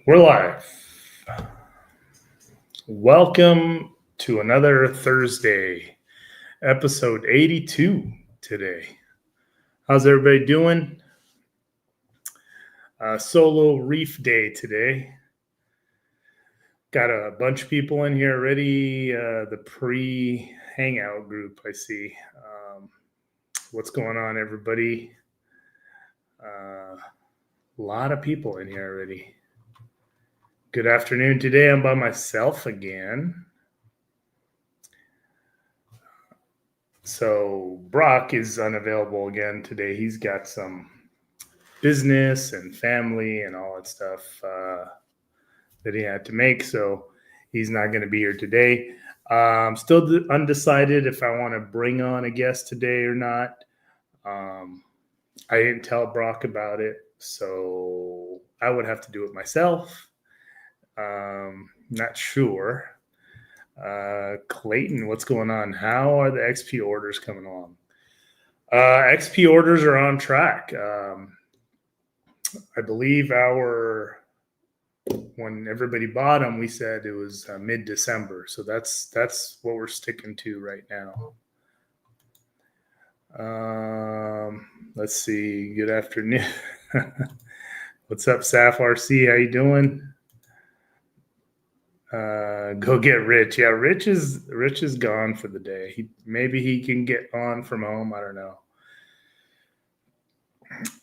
We're live. Welcome to another Thursday, episode 82 today. How's everybody doing? Solo Reef Day today. Got a bunch of people in here already. The pre-hangout group, I see. What's going on, everybody? A lot of people in here already. Good afternoon. Today I'm by myself again. So Brock is unavailable again today. He's got some business and family and all that stuff that he had to make. So he's not going to be here today. Still undecided if I want to bring on a guest today or not. I didn't tell Brock about it, so I would have to do it myself. Not sure. Clayton, what's going on? How are the XP orders coming along? XP orders are on track. I believe when everybody bought them, we said it was mid-December. So that's what we're sticking to right now. Let's see. Good afternoon. What's up, Saf RC? How you doing? Go get Rich. Yeah, Rich is gone for the day. Maybe he can get on from home. I don't know.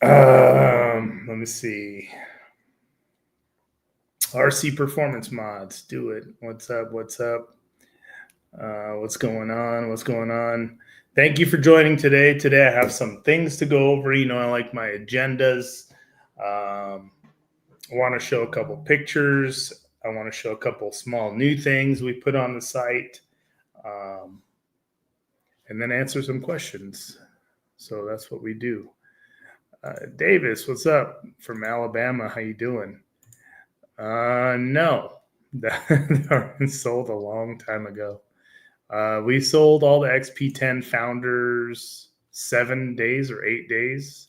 Let me see. RC Performance Mods, do it. What's up? What's going on? Thank you for joining today. Today I have some things to go over. I like my agendas. I want to show a couple pictures. I want to show a couple small new things we put on the site, and then answer some questions. So that's what we do. Davis, what's up from Alabama? How you doing? No, that sold a long time ago. We sold all the XP10 founders 7 days or 8 days,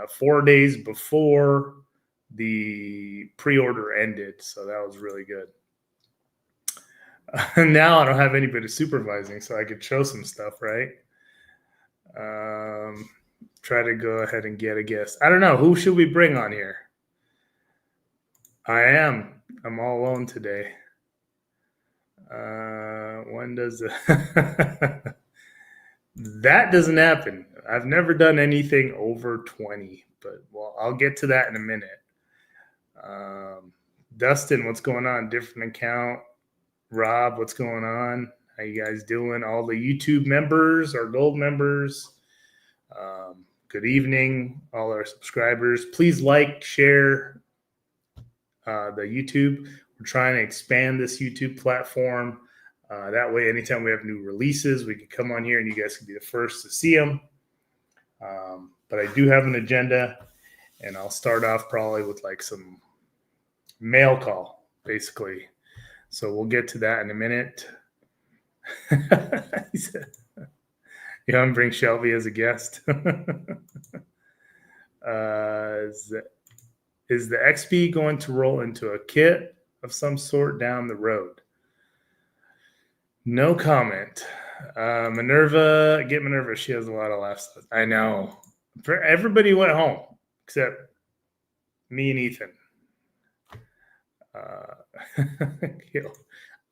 4 days before the pre-order ended. So that was really good. Now I don't have anybody supervising, so I could show some stuff, right? Try to go ahead and get a guest. I don't know. Who should we bring on here? I'm all alone today. When does that doesn't happen? I've never done anything over 20, but I'll get to that in a minute. Dustin, what's going on? Different account. Rob, what's going on? How you guys doing? All the YouTube members, our gold members. Good evening, all our subscribers. Please like, share the YouTube. We're trying to expand this YouTube platform. That way, anytime we have new releases, we can come on here and you guys can be the first to see them. But I do have an agenda, and I'll start off probably with like some mail call, basically. So we'll get to that in a minute. He said, you want to bring Shelby as a guest? Is the XP going to roll into a kit of some sort down the road? No comment. Minerva, get Minerva. She has a lot of laughs. I know. Everybody went home except me and Ethan.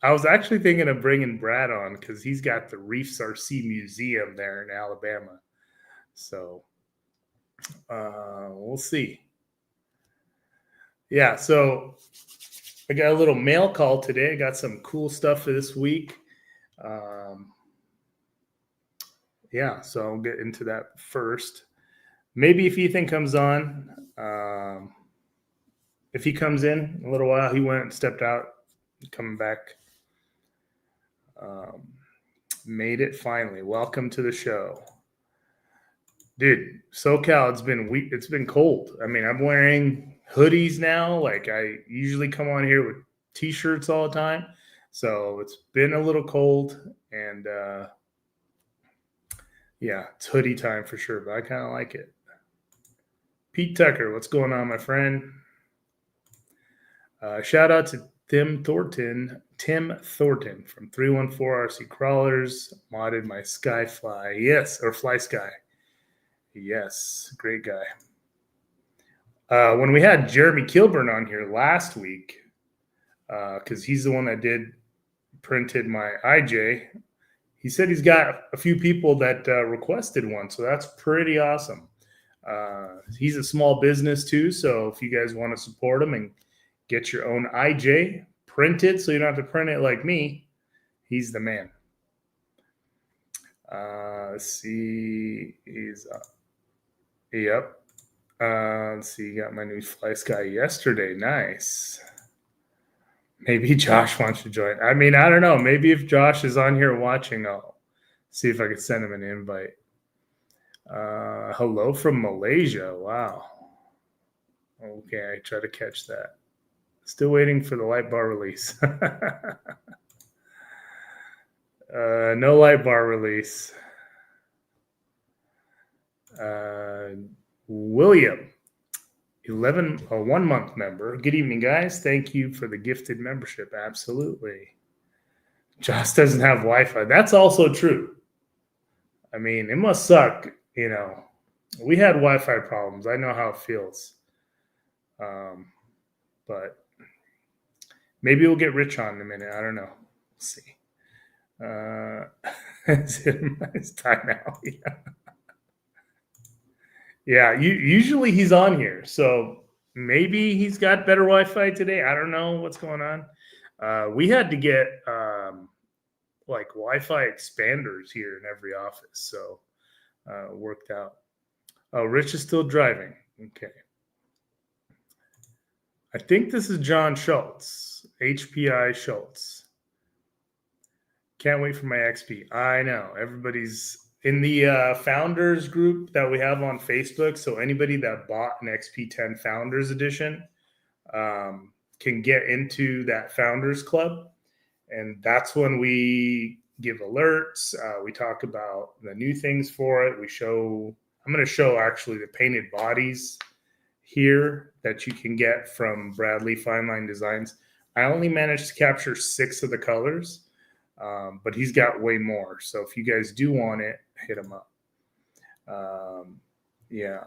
I was actually thinking of bringing Brad on because he's got the Reefs RC Museum there in Alabama. So we'll see. Yeah, so I got a little mail call today. I got some cool stuff for this week. Yeah, so I'll get into that first. Maybe if Ethan comes on, if he comes in a little while, he went and stepped out, coming back. Made it finally. Welcome to the show. Dude, SoCal, it's been cold. I mean, I'm wearing hoodies now. Like I usually come on here with t-shirts all the time. So it's been a little cold, and yeah, it's hoodie time for sure, but I kind of like it. Pete Tucker, what's going on, my friend? Shout out to Tim Thornton from 314 RC Crawlers, modded my Skyfly. Yes, or Fly Sky. Yes, great guy. When we had Jeremy Kilburn on here last week, because he's the one that printed my IJ, he said he's got a few people that requested one, so that's pretty awesome. He's a small business too, so if you guys want to support him and get your own IJ printed so you don't have to print it like me, he's the man. Let's see. Yep. Let's see. Got my new Fly Sky yesterday. Nice. Maybe Josh wants to join. I mean, I don't know. Maybe if Josh is on here watching, I'll see if I can send him an invite. Hello from Malaysia. Wow. Okay, I try to catch that. Still waiting for the light bar release. No light bar release. William, 1 month member. Good evening, guys. Thank you for the gifted membership. Absolutely. Josh doesn't have Wi-Fi. That's also true. I mean, it must suck. You know, we had Wi-Fi problems. I know how it feels. But maybe we'll get Rich on in a minute. I don't know. We'll see. It's time now. Yeah. Usually he's on here, so maybe he's got better Wi-Fi today. I don't know what's going on. We had to get like Wi-Fi expanders here in every office, so it worked out. Oh, Rich is still driving. Okay. I think this is John Schultz, HPI Schultz. Can't wait for my XP. I know. Everybody's in the founders group that we have on Facebook. So anybody that bought an XP10 Founders Edition can get into that Founders Club. And that's when we give alerts. We talk about the new things for it. I'm going to show actually the painted bodies here that you can get from Bradley Fine Line Designs. I only managed to capture 6 of the colors, but he's got way more. So if you guys do want it, hit him up. Yeah.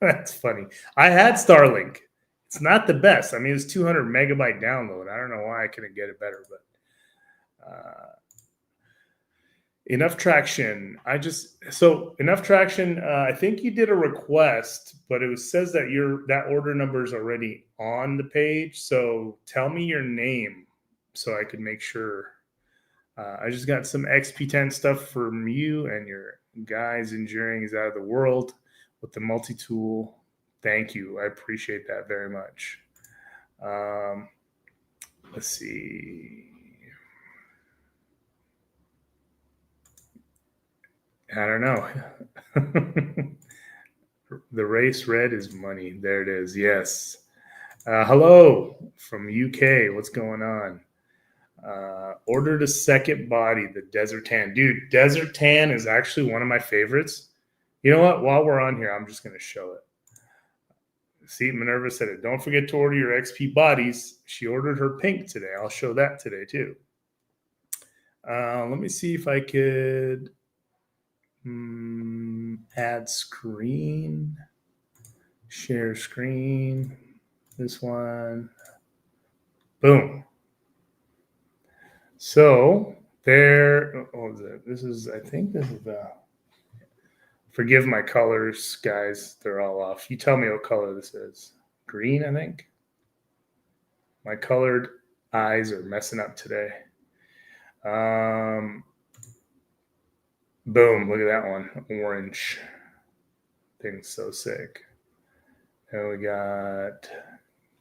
That's funny. I had Starlink. It's not the best. I mean, it's 200 megabyte download. I don't know why I couldn't get it better, but Enough Traction. Enough Traction. I think you did a request, but it says that that order number is already on the page. So tell me your name so I can make sure. I just got some XP10 stuff from you, and your guys enduring is out of the world with the multi-tool. Thank you. I appreciate that very much. Let's see. I don't know. The race red is money. There it is. Yes. Hello from UK. What's going on? Ordered a second body, the Desert Tan. Dude, Desert Tan is actually one of my favorites. You know what? While we're on here, I'm just going to show it. See, Minerva said it. Don't forget to order your XP bodies. She ordered her pink today. I'll show that today too. Let me see if I could add screen, share screen. This one. Boom. So there. What was it? I think this is the. Forgive my colors, guys. They're all off. You tell me what color this is. Green, I think. My colored eyes are messing up today. Boom. Look at that one. Orange. Thing's so sick. And we got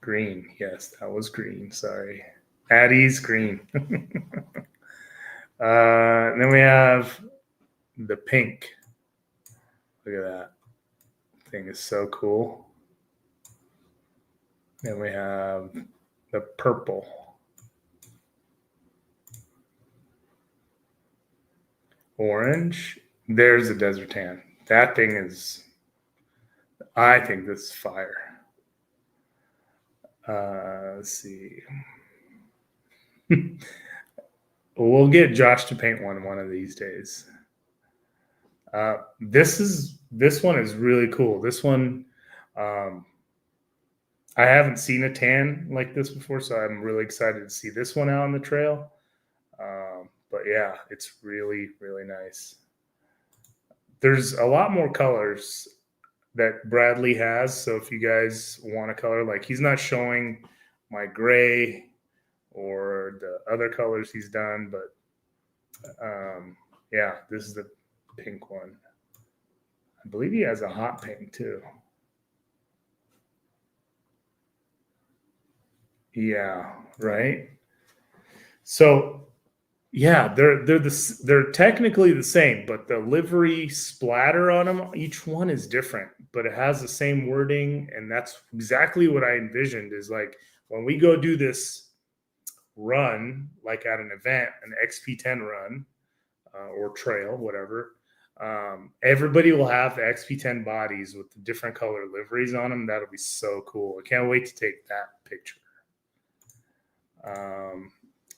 green. Yes, that was green. Sorry. Addie's green. Then we have the pink. Look at that. Thing is so cool. Then we have the purple. Orange. There's the Desert Tan. That thing is, I think this is fire. Let's see. We'll get Josh to paint one of these days. This one is really cool. This one, I haven't seen a tan like this before, so I'm really excited to see this one out on the trail. But yeah, it's really, really nice. There's a lot more colors that Bradley has. So if you guys want a color, like he's not showing my gray or the other colors he's done, but yeah, this is the pink one. I believe he has a hot pink too. Yeah, right. So yeah, they're technically the same, but the livery splatter on them, each one is different, but it has the same wording, and that's exactly what I envisioned. Is like when we go do this run, like at an event, an XP10 run or trail, whatever. Everybody will have the XP10 bodies with the different color liveries on them. That'll be so cool. I can't wait to take that picture.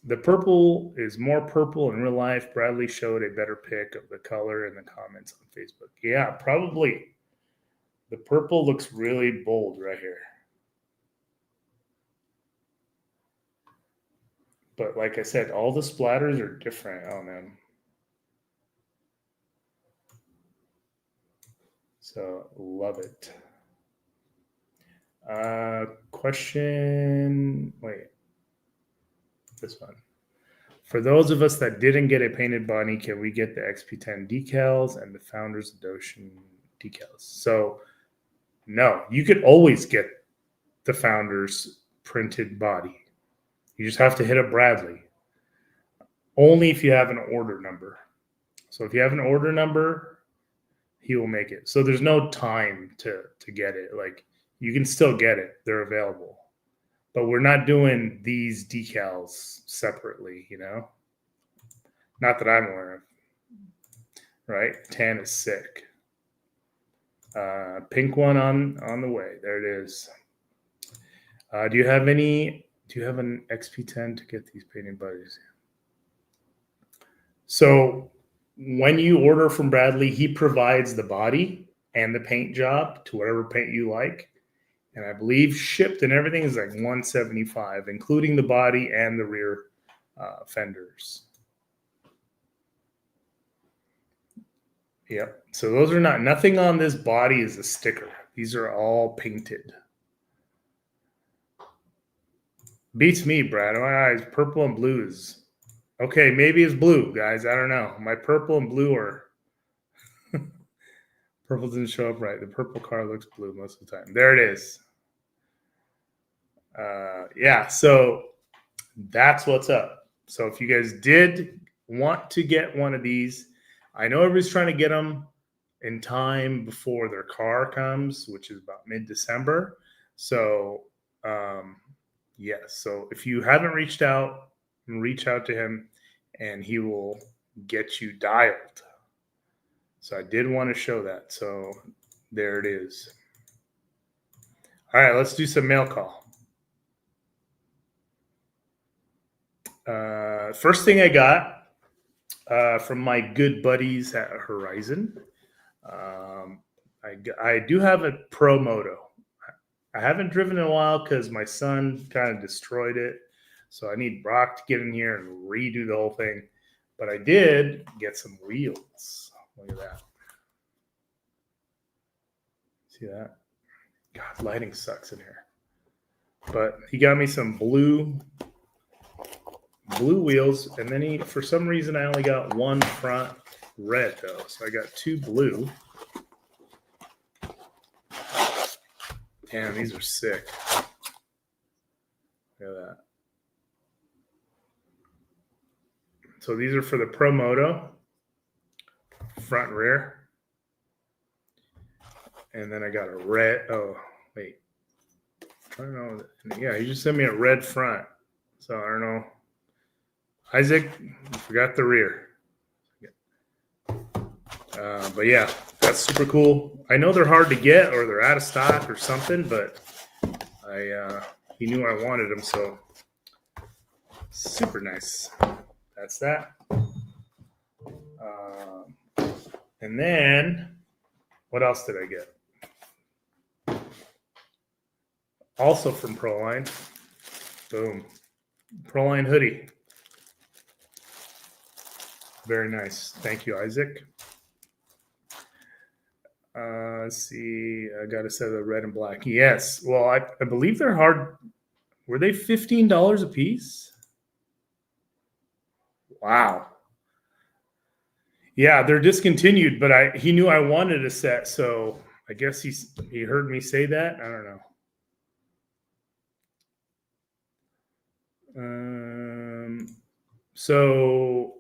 The purple is more purple in real life. Bradley showed a better pic of the color in the comments on Facebook. Yeah, probably. The purple looks really bold right here. But like I said, all the splatters are different on them. So love it. Question. Wait. This one. For those of us that didn't get a painted body, can we get the XP10 decals and the Founders Edition decals? So no, you could always get the Founders printed body. You just have to hit up Bradley. Only if you have an order number. So if you have an order number, he will make it. So there's no time to get it. Like you can still get it. They're available. But we're not doing these decals separately, you know? Not that I'm aware of. Right? Tan is sick. Pink one on the way. There it is. Do you have an XP10 to get these painting buddies? So when you order from Bradley, he provides the body and the paint job to whatever paint you like. And I believe shipped and everything is like $175, including the body and the rear fenders. Yep. So those are nothing on this body is a sticker. These are all painted. Beats me, Brad. My eyes, purple and blue is okay. Maybe it's blue, guys. I don't know. My purple and blue are purple didn't show up right. The purple car looks blue most of the time. There it is. Yeah, so that's what's up. So if you guys did want to get one of these, I know everybody's trying to get them in time before their car comes, which is about mid-December. So yes, so if you haven't reached out, reach out to him and he will get you dialed. So I did want to show that. So there it is. All right, let's do some mail call. First thing I got from my good buddies at Horizon. I do have a Pro Moto. I haven't driven in a while because my son kind of destroyed it. So I need Brock to get in here and redo the whole thing. But I did get some wheels. Look at that. See that? God, lighting sucks in here. But he got me some blue wheels, and then for some reason I only got one front red though, so I got two blue. Damn, these are sick. Look at that. So these are for the Pro Moto, front and rear. And then I got a red. Oh, wait. I don't know. Yeah, he just sent me a red front. So I don't know. Isaac, you forgot the rear. But yeah, that's super cool. I know they're hard to get or they're out of stock or something, but he knew I wanted them, so super nice. That's that. And then, what else did I get? Also from Proline. Boom. Proline hoodie. Very nice. Thank you, Isaac. Let's see. I got a set of red and black. Yes. Well, I believe they're hard. Were they $15 a piece? Wow. Yeah, they're discontinued, but he knew I wanted a set, so I guess he heard me say that. I don't know. So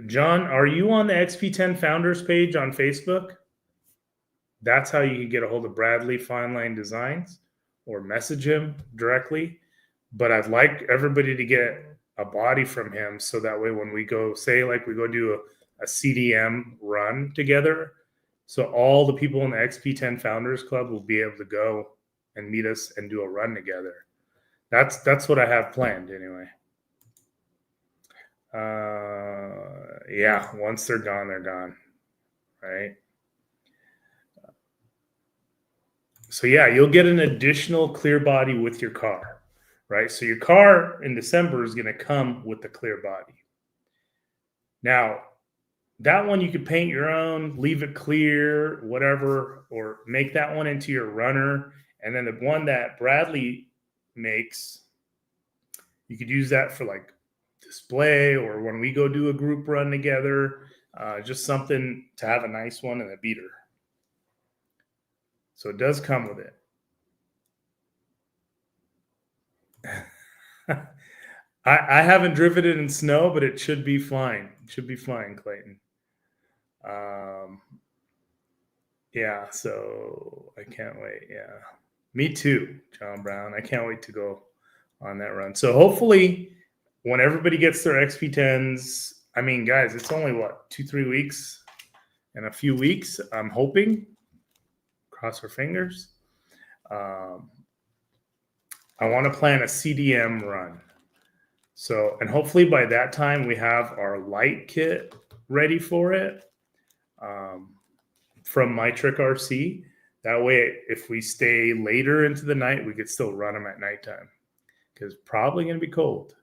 John, are you on the XP10 Founders page on Facebook? That's how you can get a hold of Bradley Fine Line Designs or message him directly. But I'd like everybody to get a body from him so that way when we go, say, like we go do a CDM run together, so all the people in the XP10 Founders Club will be able to go and meet us and do a run together. That's what I have planned anyway. Yeah, once they're gone, right? So yeah, you'll get an additional clear body with your car, right? So your car in December is going to come with the clear body. Now, that one you could paint your own, leave it clear, whatever, or make that one into your runner. And then the one that Bradley makes, you could use that for like display or when we go do a group run together, just something to have a nice one and a beater. So it does come with it. I haven't driven it in snow, but it should be fine. It should be fine, Clayton. Yeah, so I can't wait. Yeah, me too, John Brown. I can't wait to go on that run. So hopefully, when everybody gets their XP10s, I mean, guys, it's only what 2-3 weeks, in a few weeks. I'm hoping. Cross our fingers. I want to plan a CDM run. So, and hopefully by that time we have our light kit ready for it. From My Trick RC. That way, if we stay later into the night, we could still run them at nighttime because it's probably going to be cold.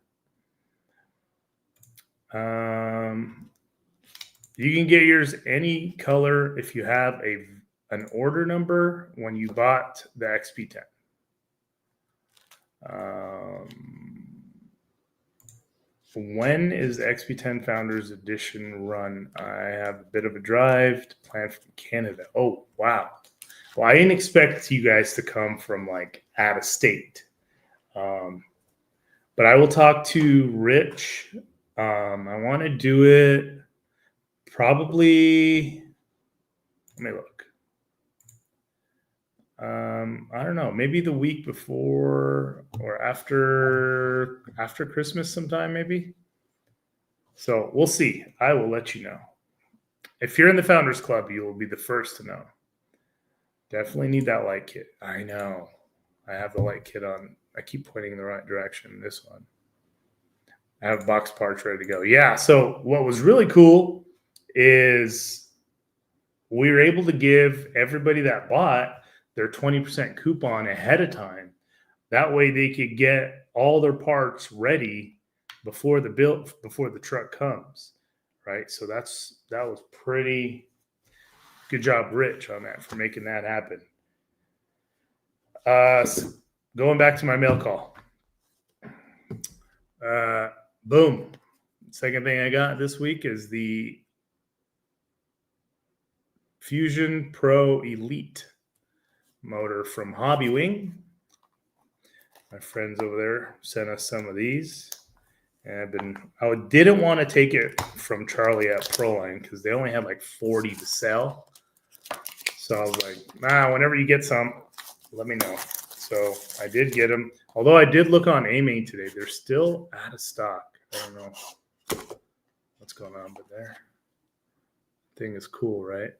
You can get yours any color if you have an order number when you bought the XP10. When is the XP10 Founders Edition run? I have a bit of a drive to plan from Canada. Oh, wow. Well, I didn't expect you guys to come from like out of state. But I will talk to Rich. I want to do it probably, let me look. I don't know, maybe the week before or after Christmas sometime, maybe. So we'll see. I will let you know. If you're in the Founders Club, you will be the first to know. Definitely need that light kit. I know. I have the light kit on. I keep pointing in the right direction. This one. I have box parts ready to go. Yeah. So what was really cool is we were able to give everybody that bought their 20% coupon ahead of time. That way they could get all their parts ready before the truck comes, right? So that was pretty good job, Rich, on that for making that happen. Going back to my mail call. Boom. Second thing I got this week is the Fusion Pro Elite motor from Hobby Wing. My friends over there sent us some of these. And I didn't want to take it from Charlie at Proline because they only had like 40 to sell. So I was like, whenever you get some, let me know. So I did get them. Although I did look on AMA today, they're still out of stock. I don't know what's going on, but their thing is cool, right?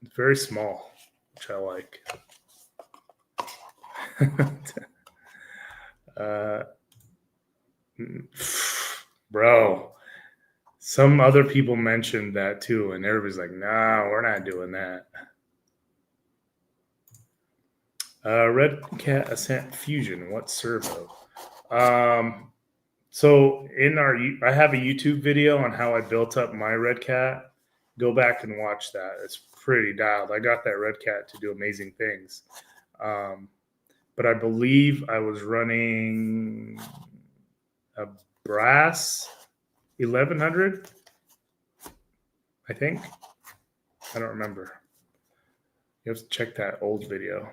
It's very small, which I like. Bro, some other people mentioned that too, and everybody's like, "Nah, we're not doing that." Red Cat Ascent Fusion. What servo? So I have a YouTube video on how I built up my Red Cat. Go back and watch that. It's pretty dialed. I got that Red Cat to do amazing things. But I believe I was running a brass 1100, I think. I don't remember. You have to check that old video.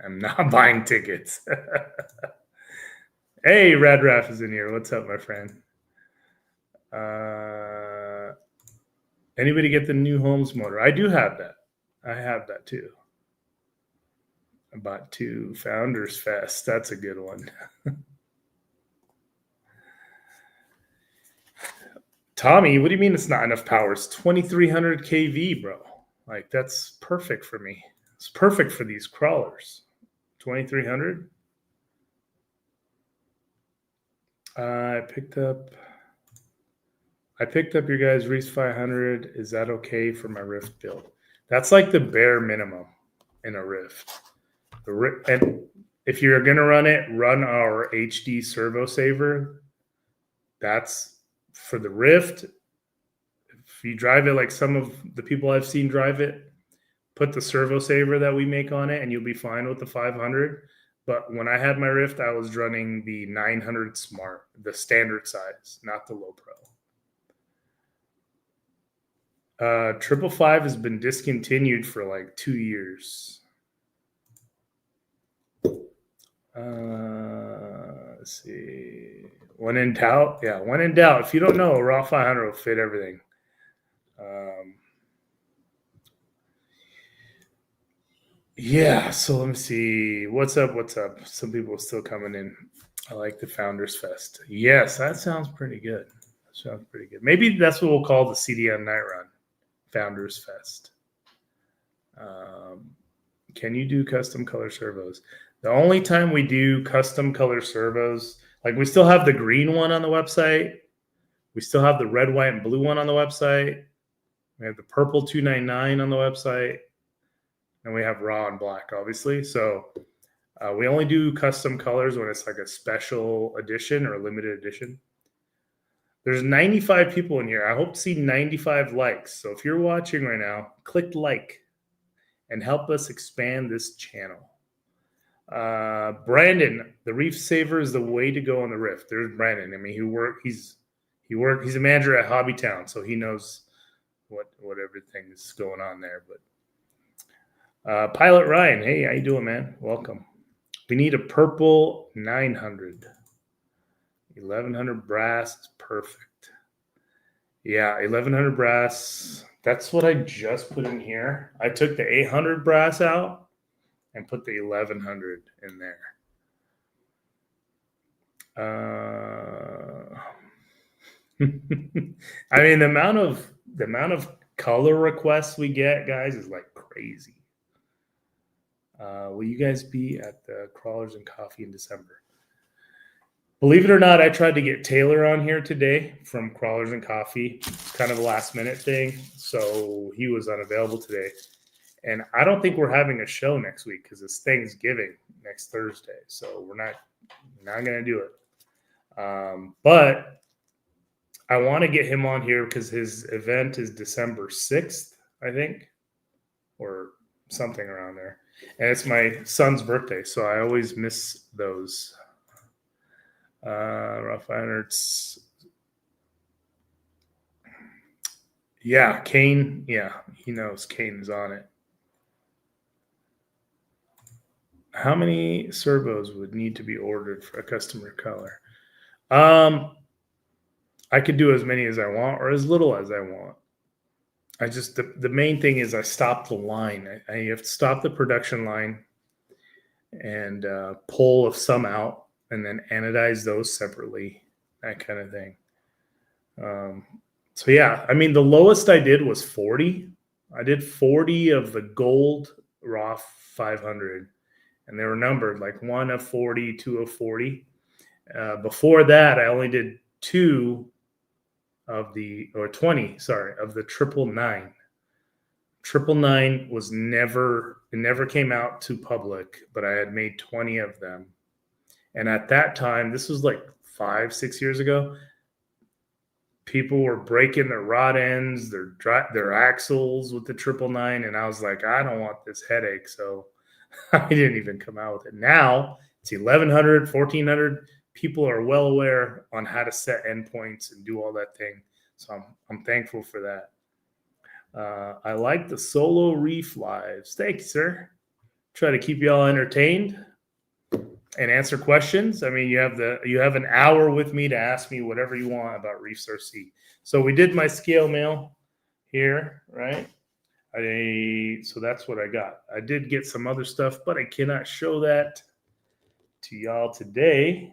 I'm not buying tickets. Hey, Rad Raff is in here. What's up, my friend? Anybody get the new Holmes motor? I do have that. I have that too. I bought 2 Founders Fest. That's a good one. Tommy, what do you mean it's not enough power? It's 2300 kV, bro. Like, that's perfect for me. It's perfect for these crawlers. 2300. I picked up your guys' REEFS 500. Is that okay for my Rift build? That's like the bare minimum in a Rift. And if you're gonna run it, run our HD servo saver. That's for the Rift. If you drive it like some of the people I've seen drive it, put the servo saver that we make on it, and you'll be fine with the 500. But when I had my Rift, I was running the 900 Smart, the standard size, not the low pro. 555 has been discontinued for like 2 years. Let's see. When in doubt, yeah. When in doubt, if you don't know, a raw 500 will fit everything. Yeah. So let me see. What's up? Some people are still coming in. I like the Founders Fest. Yes, that sounds pretty good. Maybe that's what we'll call the CDM Night Run, Founders Fest. Can you do custom color servos? The only time we do custom color servos, like we still have the green one on the website. We still have the red, white, and blue one on the website. We have the purple 299 on the website. And we have raw and black, obviously. So we only do custom colors when it's like a special edition or a limited edition. There's 95 people in here. I hope to see 95 likes. So if you're watching right now, click like and help us expand this channel. Brandon, the Reef Saver is the way to go on the Rift. There's Brandon. I mean, he's a manager at Hobbytown, so he knows what everything is going on there. But Pilot Ryan, hey, how you doing, man? Welcome. We need a purple 900. 1100 brass is perfect. Yeah, 1100 brass. That's what I just put in here. I took the 800 brass out and put the 1100 in there. I mean, the amount of color requests we get, guys, is like crazy. Will you guys be at the Crawlers and Coffee in December? Believe it or not, I tried to get Taylor on here today from Crawlers and Coffee. It's kind of a last minute thing. So he was unavailable today. And I don't think we're having a show next week because it's Thanksgiving next Thursday. So we're not going to do it. But I want to get him on here because his event is December 6th, I think, or something around there. And it's my son's birthday, so I always miss those. Rough Irons. Yeah, Kane. Yeah, he knows Kane is on it. How many servos would need to be ordered for a customer color? I could do as many as I want or as little as I want. I just the main thing is I stop the line. I have to stop the production line and pull some out and then anodize those separately, that kind of thing. So yeah, I mean the lowest I did was 40. I did 40 of the gold raw 500, and they were numbered like 1 of 40, 2 of 40. Before that, I only did 2 of the, or 20, sorry, of the 999. 999 was never, it never came out to public, but I had made 20 of them. And at that time, this was like 5-6 years ago, people were breaking their rod ends, their axles with the 999, and I was like, I don't want this headache, so I didn't even come out with it. Now it's 1100, 1400. People are well aware on how to set endpoints and do all that thing, so I'm thankful for that. I like the solo reef lives. Thank you, sir. Try to keep y'all entertained and answer questions. I mean, you have an hour with me to ask me whatever you want about Reefs RC. So we did my scale mail here, right? So that's what I got. I did get some other stuff, but I cannot show that to y'all today.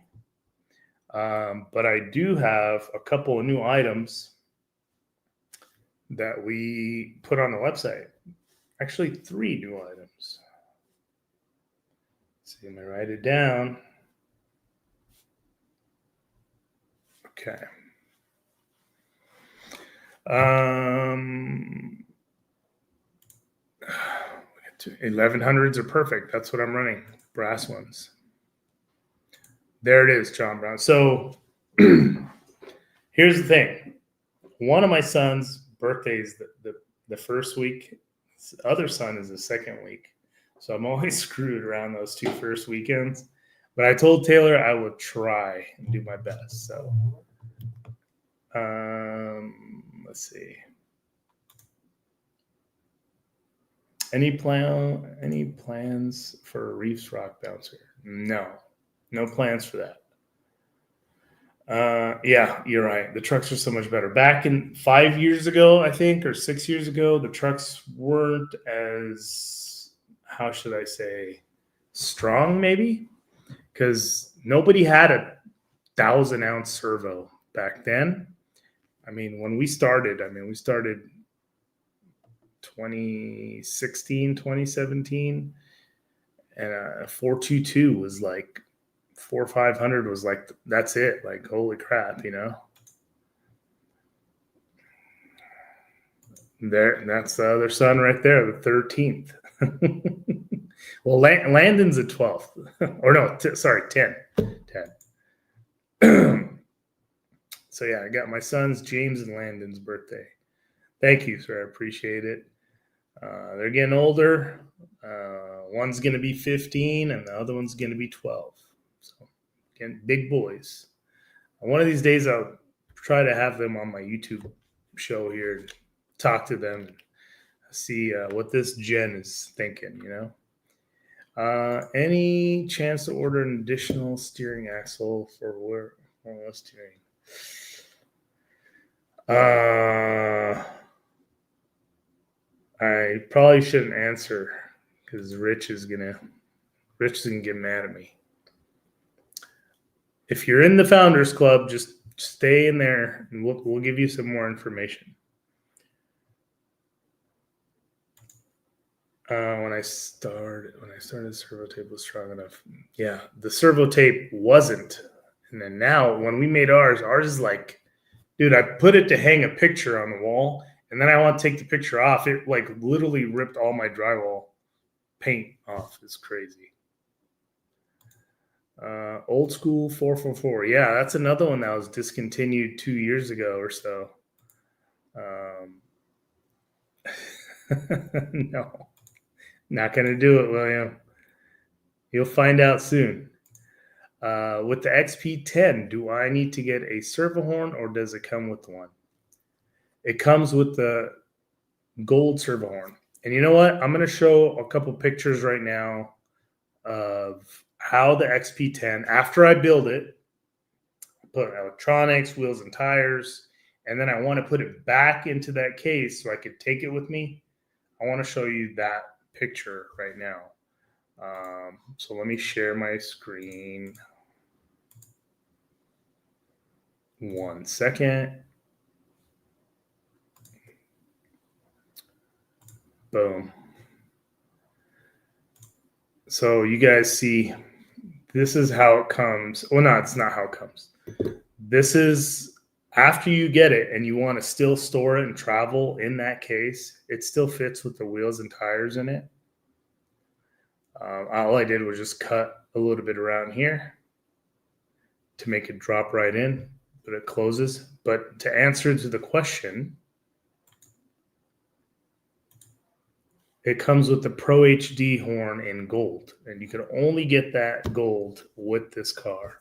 But I do have a couple of new items that we put on the website. Actually, 3 new items. Let's see, let me write it down. Okay. 1100s are perfect. That's what I'm running. Brass ones. There it is, John Brown. So here's the thing. One of my son's birthdays the first week. His other son is the second week. So I'm always screwed around those 2 first weekends. But I told Taylor I would try and do my best. So let's see. Any plans for a Reefs rock bouncer? No plans for that. Yeah, you're right. The trucks are so much better. Back in 5 years ago, I think, or 6 years ago, the trucks weren't as, how should I say, strong, maybe, because nobody had a 1,000-ounce servo back then. I mean, when we started 2016, 2017, and a 422 was like 400 or 500 was like, that's it. Like, holy crap, you know. There, that's the other son right there, the 13th. Well, Landon's the 12th, or no, sorry, 10. So yeah, I got my sons James and Landon's birthday. Thank you, sir. I appreciate it. They're getting older. One's going to be 15 and the other one's going to be 12. So, again, big boys. One of these days, I'll try to have them on my YouTube show here and talk to them, see what this gen is thinking, you know. Any chance to order an additional steering axle for wireless steering? I probably shouldn't answer because Rich is gonna get mad at me. If you're in the Founders Club, just stay in there, and we'll give you some more information. When I started, the servo tape was strong enough. Yeah, the servo tape wasn't, and then now when we made ours is like, dude, I put it to hang a picture on the wall, and then I want to take the picture off. It like literally ripped all my drywall paint off. It's crazy. Old school 444. Yeah, that's another one that was discontinued 2 years ago or so. No, not going to do it, William. You'll find out soon. With the XP10, do I need to get a servo horn or does it come with one? It comes with the gold servo horn. And you know what? I'm going to show a couple pictures right now of how the XP10, after I build it, put electronics, wheels, and tires, and then I want to put it back into that case so I could take it with me. I want to show you that picture right now. So let me share my screen. 1 second. Boom. So you guys see, this is how it comes. Well, no, it's not how it comes. This is after you get it and you want to still store it and travel in that case, it still fits with the wheels and tires in it. All I did was just cut a little bit around here to make it drop right in, but it closes. But to answer to the question, it comes with the Pro HD horn in gold, and you can only get that gold with this car.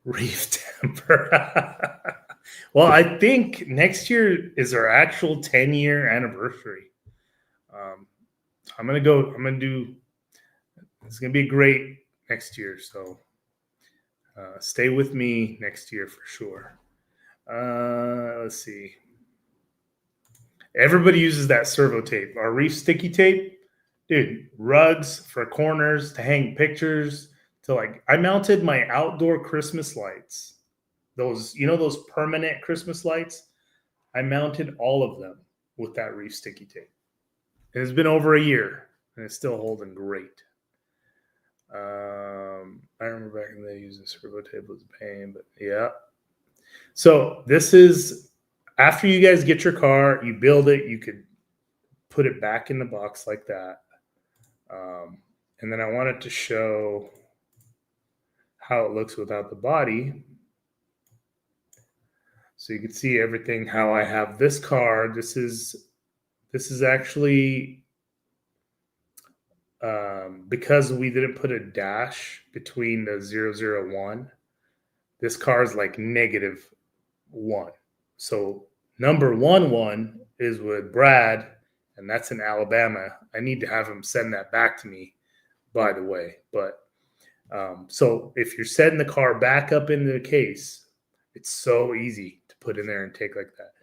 Reef temper. Well, I think next year is our actual 10-year anniversary. I'm gonna do. It's gonna be great next year. So stay with me next year for sure. Let's see. Everybody uses that servo tape. Our reef sticky tape, dude. Rugs for corners to hang pictures. To like, I mounted my outdoor Christmas lights. Those, those permanent Christmas lights. I mounted all of them with that reef sticky tape. And it's been over a year, and it's still holding great. I remember back in the day using servo tape was a pain, but yeah. So this is after you guys get your car, you build it, you could put it back in the box like that. And then I wanted to show how it looks without the body. So you can see everything, how I have this car. This is actually because we didn't put a dash between the 001. This car is like -1. So number 11 is with Brad, and that's in Alabama. I need to have him send that back to me, by the way. But so if you're setting the car back up into the case, it's so easy to put in there and take like that.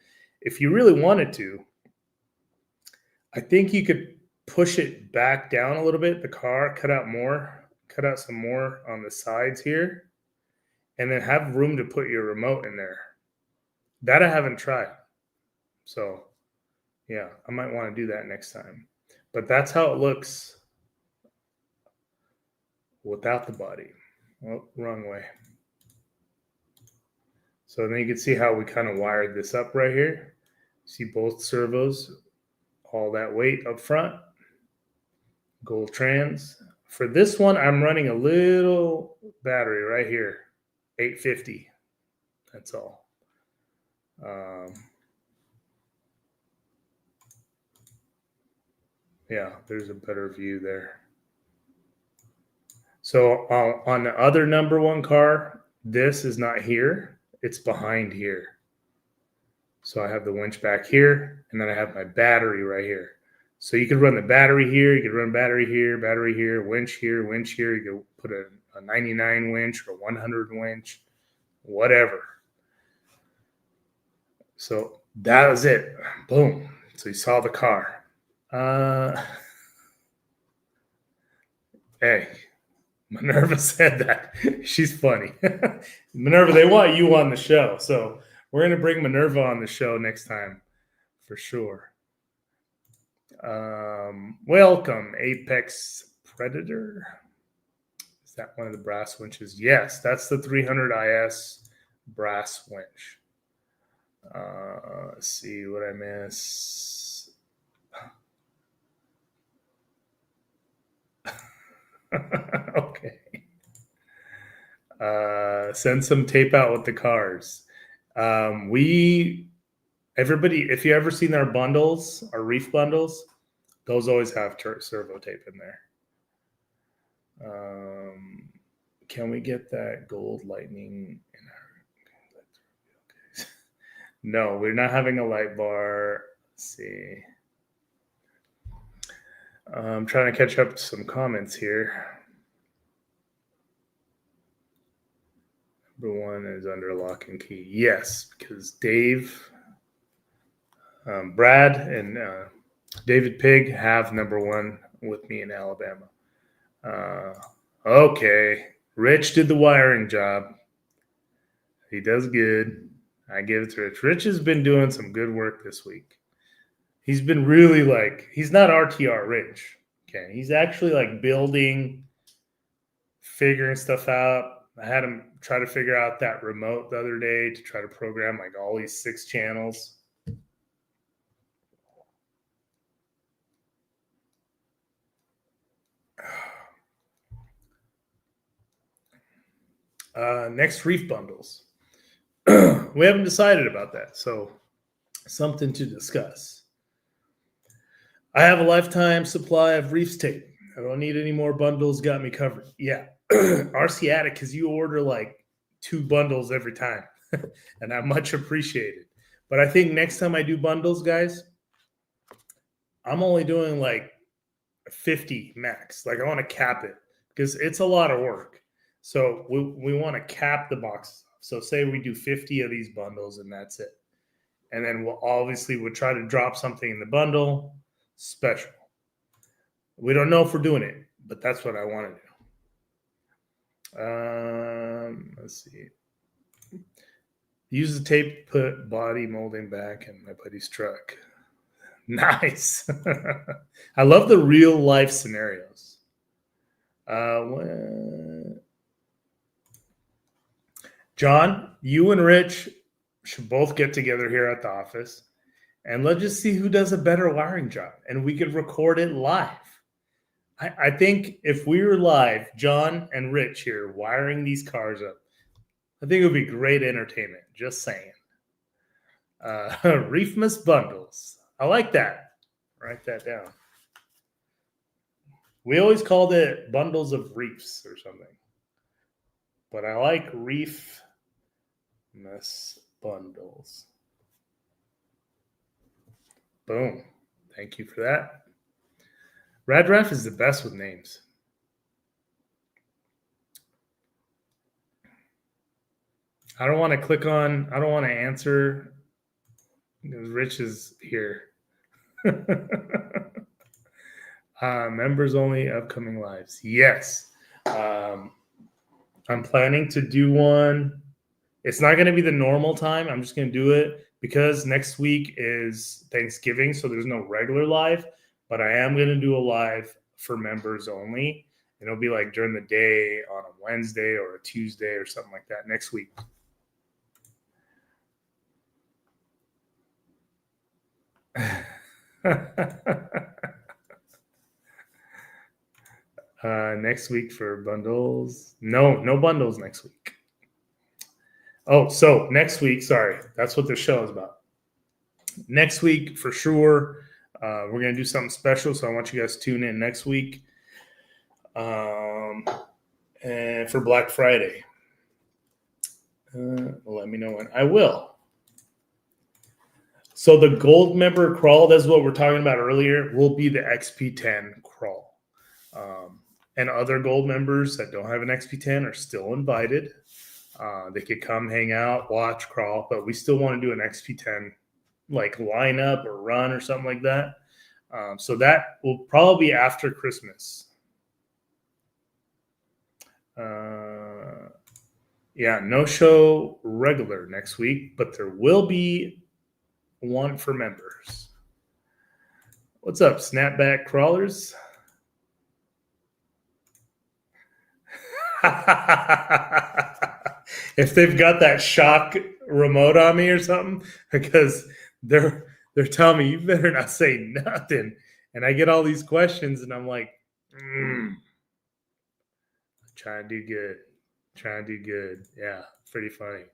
If you really wanted to, I think you could push it back down a little bit, the car, cut out some more on the sides here, and then have room to put your remote in there. That I haven't tried. So, yeah, I might want to do that next time. But that's how it looks without the body. Oh, wrong way. So then you can see how we kind of wired this up right here. See both servos, all that weight up front. Gold trans. For this one, I'm running a little battery right here, 850. That's all. Yeah, there's a better view there. So on the other number one car, this is not here. It's behind here. So I have the winch back here, and then I have my battery right here. So you could run the battery here. You could run battery here, winch here, winch here. You could put a 99 winch or 100 winch, whatever. So that was it. Boom. So you saw the car. Hey, Minerva said that. She's funny. Minerva, they want you on the show. So we're going to bring Minerva on the show next time for sure. Welcome, Apex Predator. Is that one of the brass winches? Yes, that's the 300 IS brass winch. Let's see what I miss. Okay. Send some tape out with the cars. Everybody, if you ever seen our bundles, our reef bundles, those always have servo tape in there. Can we get that gold lightning in our? Okay. No, we're not having a light bar. Let's see. I'm trying to catch up to some comments here. Number one is under lock and key. Yes, because Dave, Brad, and David Pig have number one with me in Alabama. Okay. Rich did the wiring job. He does good. I give it to Rich. Rich has been doing some good work this week. He's been really he's not RTR Rich. Okay. He's actually building, figuring stuff out. I had him try to figure out that remote the other day to try to program all these 6 channels. Next reef bundles. We haven't decided about that, so something to discuss. I have a lifetime supply of reefs tape. I don't need any more bundles. Got me covered. Yeah. RC Attic, because you order 2 bundles every time, and I much appreciate it. But I think next time I do bundles, guys, I'm only doing 50 max. I want to cap it because it's a lot of work. So we want to cap the boxes. So say we do 50 of these bundles and that's it. And then we'll try to drop something in the bundle special. We don't know if we're doing it, but that's what I want to do. Let's see. Use the tape to put body molding back in my buddy's truck. Nice. I love the real life scenarios. John, you and Rich should both get together here at the office and let's just see who does a better wiring job, and we could record it live. I think if we were live, John and Rich here wiring these cars up, I think it would be great entertainment. Just saying. Reefmas bundles. I like that. Write that down. We always called it bundles of reefs or something. But I like Reefmas bundles. Boom. Thank you for that. Radraff is the best with names. I don't want to answer because Rich is here. Members only upcoming lives. Yes. I'm planning to do one. It's not going to be the normal time. I'm just going to do it because next week is Thanksgiving, so there's no regular live, but I am going to do a live for members only. And it'll be during the day on a Wednesday or a Tuesday or something like that next week. Next week for bundles. No bundles next week. Oh, so next week, sorry, that's what this show is about. Next week, for sure, we're going to do something special, so I want you guys to tune in next week and for Black Friday. Let me know when. I will. So the gold member crawl, that's what we're talking about earlier, will be the XP10 crawl. And other gold members that don't have an XP10 are still invited. They could come hang out, watch, crawl, but we still want to do an XP10 lineup or run or something like that. So that will probably be after Christmas. Yeah, no show regular next week, but there will be one for members. What's up, snapback crawlers? If they've got that shock remote on me or something, because they're telling me you better not say nothing, and I get all these questions, and I'm like, trying to do good. Yeah, pretty funny.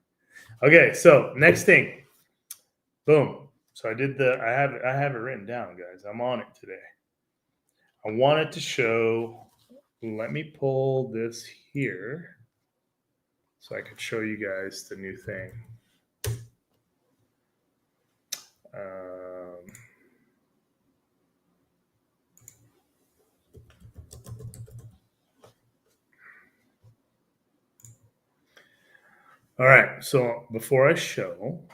Okay, so next thing, boom. So I have it written down, guys. I'm on it today. I wanted to show. Let me pull this here so I could show you guys the new thing. All right, so before I show,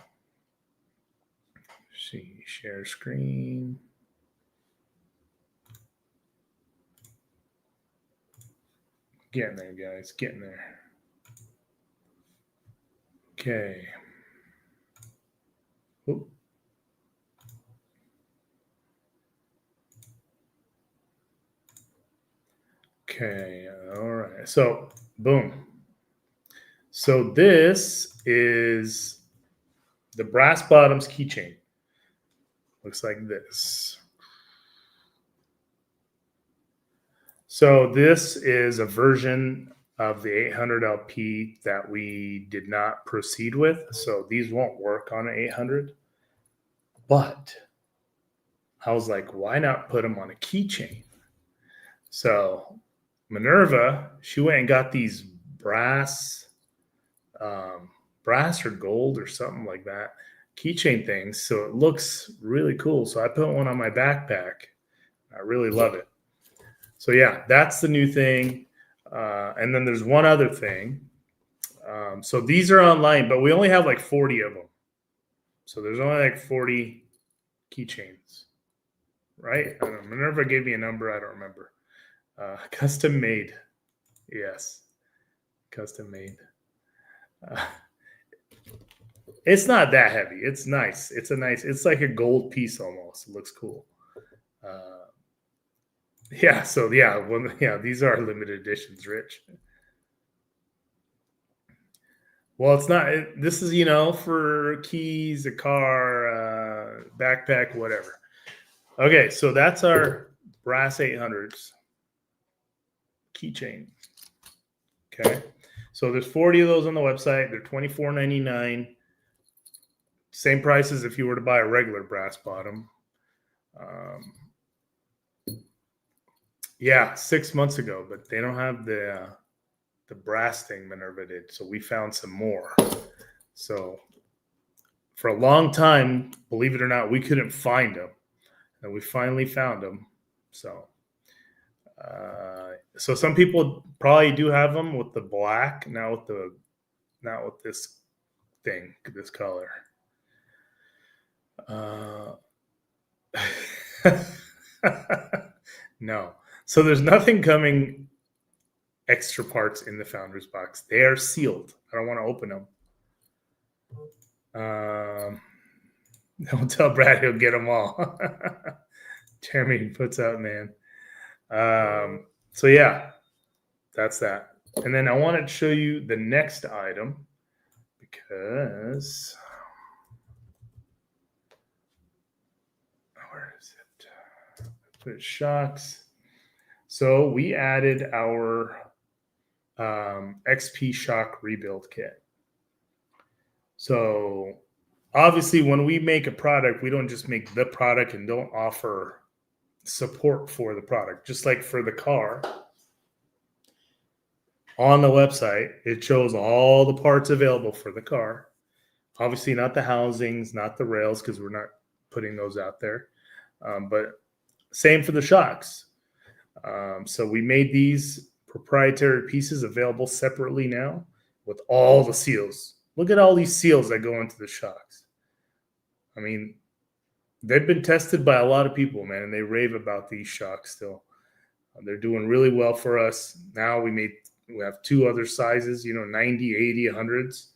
see, share screen. Getting there, guys, getting there. Okay. Oop. Okay, all right. So, boom. So this is the brass bottoms keychain. Looks like this. So this is a version of the 800 LP that we did not proceed with. So these won't work on an 800. But I was like, why not put them on a keychain? So Minerva, she went and got these brass, brass or gold or something like that keychain things. So it looks really cool. So I put one on my backpack. I really love it. So yeah, that's the new thing. And then there's one other thing. So these are online, but we only have like 40 of them. So there's only like 40 keychains, right? I don't know. Minerva gave me a number. I don't remember. Custom made. Yes. Custom made. It's not that heavy. It's nice. It's like a gold piece almost. It looks cool. Yeah. So yeah, these are limited editions, Rich. Well, it's not. This is for keys, a car, backpack, whatever. Okay, so that's our brass 800s keychain. Okay, so there's 40 of those on the website. They're $24.99. Same price as if you were to buy a regular brass bottom. Yeah, 6 months ago, but they don't have the brass thing Minerva did. So we found some more. So for a long time, believe it or not, we couldn't find them, and we finally found them. So, so some people probably do have them with the black, not with this thing, this color. No. So there's nothing coming extra parts in the founder's box. They are sealed. I don't want to open them. Don't tell Brad he'll get them all. Jeremy puts out, man. So yeah, that's that. And then I wanted to show you the next item because where is it? Put shocks. So we added our XP shock rebuild kit. So obviously, when we make a product, we don't just make the product and don't offer support for the product. Just like for the car, on the website, it shows all the parts available for the car. Obviously, not the housings, not the rails, because we're not putting those out there. But same for the shocks. So we made these proprietary pieces available separately now with all the seals. Look at all these seals that go into the shocks. I mean, they've been tested by a lot of people, man, and they rave about these shocks still. They're doing really well for us. Now we have two other sizes, 90, 80, 100s.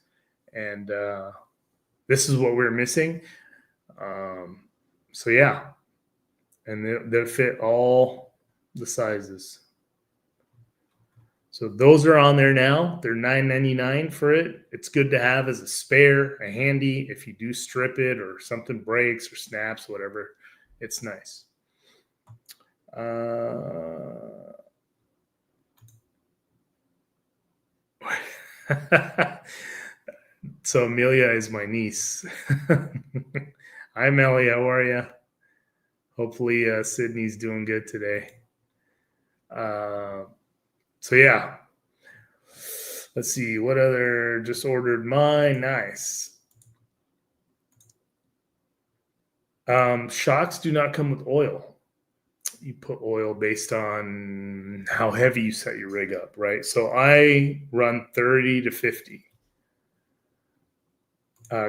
And this is what we're missing. So yeah. And they'll fit all the sizes. So those are on there now. They're $9.99 for it. It's good to have as a spare, a handy if you do strip it or something breaks or snaps, whatever. It's nice. So Amelia is my niece. Hi, Melly. How are you? Hopefully Sydney's doing good today. So yeah. Let's see. What other? Just ordered mine. Nice. Shocks do not come with oil. You put oil based on how heavy you set your rig up, right? So I run 30 to 50.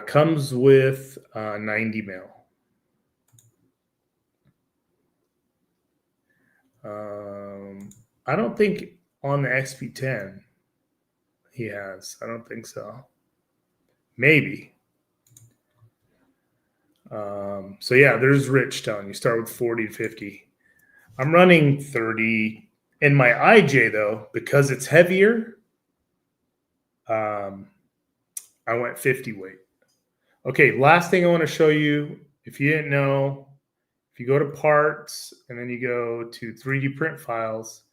Comes with 90 mil. I don't think on the XP10 he has. I don't think so. Maybe. So yeah, there's Rich telling you start with 40 to 50. I'm running 30 in my IJ though, because it's heavier. I went 50 weight. Okay, last thing I want to show you, if you didn't know, if you go to parts and then you go to 3D print files,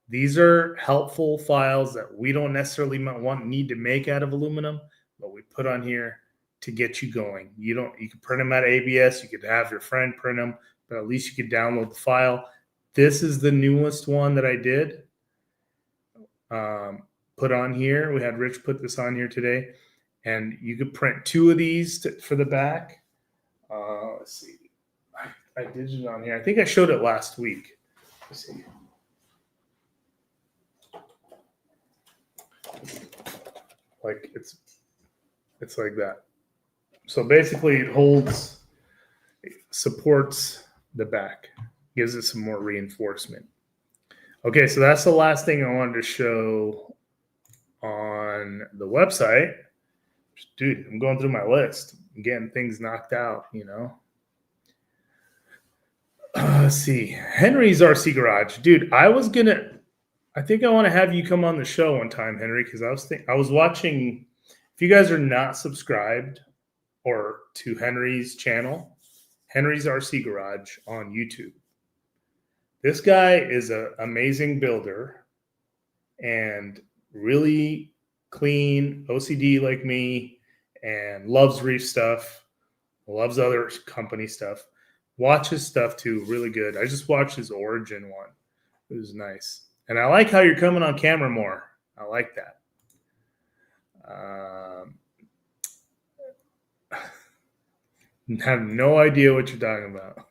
these are helpful files that we don't necessarily need to make out of aluminum, but we put on here to get you going. You can print them out of ABS, you could have your friend print them, but at least you could download the file. This is the newest one that I did. Put on here. We had Rich put this on here today, and you could print 2 of these for the back. Let's see. I did it on here. I think I showed it last week. Let's see. Like it's like that. So basically it supports the back, gives it some more reinforcement. Okay, so that's the last thing I wanted to show on the website. Dude, I'm going through my list. I'm getting things knocked out, you know. Let's see. Henry's RC Garage. Dude, I think I want to have you come on the show one time, Henry, because I was watching. If you guys are not subscribed or to Henry's channel, Henry's RC Garage on YouTube. This guy is an amazing builder and really clean, OCD like me, and loves Reef stuff, loves other company stuff. Watch his stuff too, really good. I just watched his Origin one. It was nice. And I like how you're coming on camera more. I like that. Have no idea what you're talking about.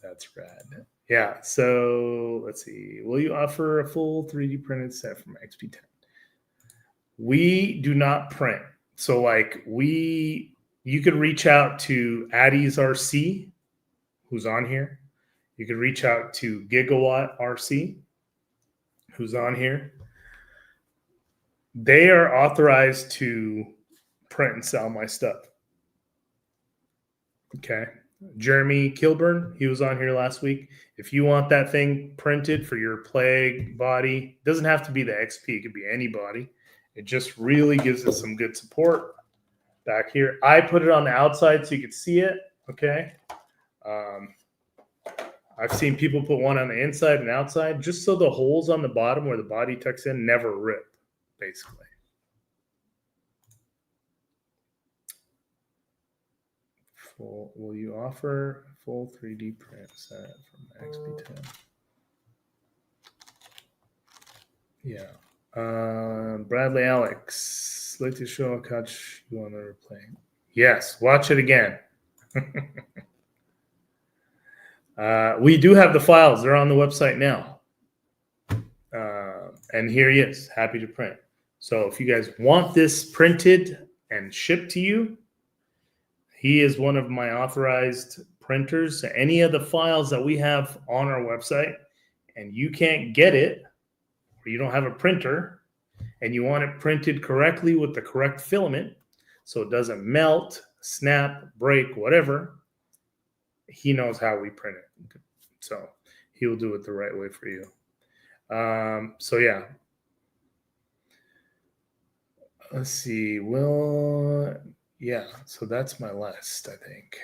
That's rad. Yeah, so let's see. Will you offer a full 3D printed set from XP10? We do not print. So like you could reach out to Addie's RC, who's on here. You could reach out to Gigawatt RC, who's on here. They are authorized to print and sell my stuff. Okay. Jeremy Kilburn, he was on here last week. If you want that thing printed for your Plague body, it doesn't have to be the XP. It could be any body. It just really gives it some good support back here. I put it on the outside so you could see it. Okay. I've seen people put one on the inside and outside just so the holes on the bottom where the body tucks in never rip, basically. Will you offer a full 3D print set from XP10? Yeah. Bradley Alex, like to show a catch you want to replay. Yes, watch it again. We do have the files. They're on the website now. And here he is, happy to print. So if you guys want this printed and shipped to you, he is one of my authorized printers. Any of the files that we have on our website and you can't get it, or you don't have a printer, and you want it printed correctly with the correct filament so it doesn't melt, snap, break, whatever, he knows how we print it. So he'll do it the right way for you. So yeah. Let's see. Yeah, so that's my list, I think.